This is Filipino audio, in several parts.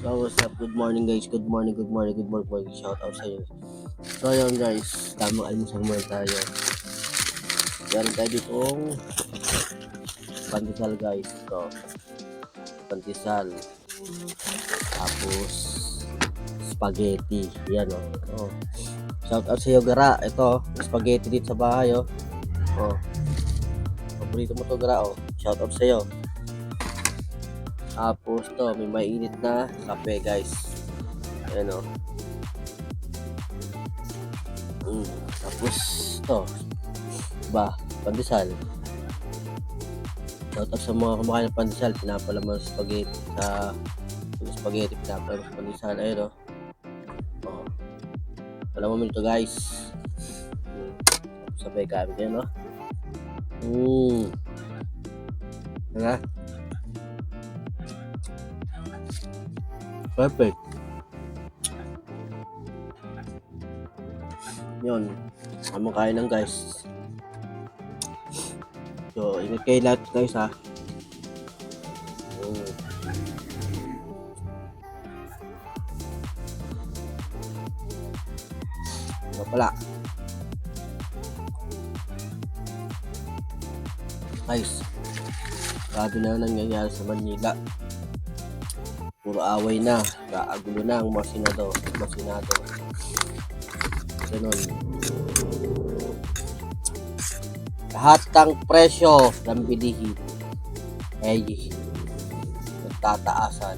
So what's up? Good morning guys. Good morning. Shout out sa inyo. So yun guys, tamang almusal muna tayo. Meron tayo ditong pandesal guys. Ito, pandesal. Tapos spaghetti. Yan o. Oh. Shout out sa iyo Gara. Ito, spaghetti dito sa bahay oh. Oh. Paborito mo to Gara oh. Shout out sa iyo. Tapos to, may mainit na kape guys. Ayan o. Tapos to, ba, pandesal. Shout out sa mga kumakain ng pandesal. Pinapalaman sa spaghetti. Pinapalaman sa pandesal. Ayan o. Oh. Alam mo ito guys. Sabay kami yan o. Diba? Perfect. Yun. Amang kain lang guys. So, ingat kayo lahat guys ha. Ano pala. Guys. Grabe na nangyayari sa Manila. Puro away na, kaagulo na ang mga senado. Ganun. Lahat ng presyo ng bilihin ay nagtataasan.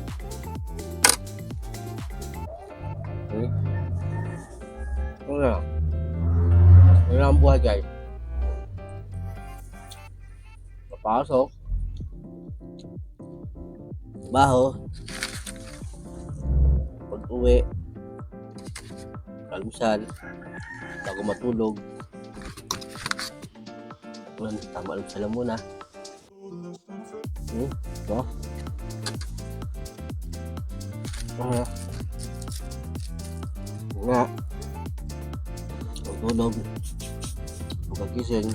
Ano ang buhay guys? Papasok, baho, pag-uwi, almusal, bago matulog. Tama almusal muna. Ito. Nga. Matulog. Pagkakising.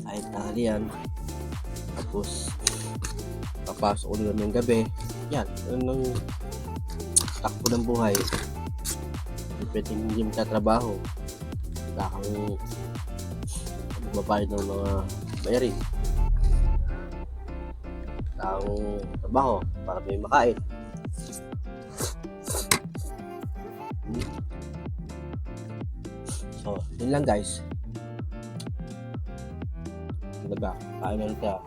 Kahit tanghalian. Tapos papasok ulit ng gabi. Yan, yun ang takbo ng buhay. Hindi pwedeng hindi magtatrabaho. Wala kang magbabayad ng mga bayarin. Wala kang trabaho para may makain. So, yun lang guys. Talaga, kain na lang tayo.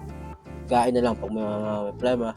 Kain na lang pag may mga problema.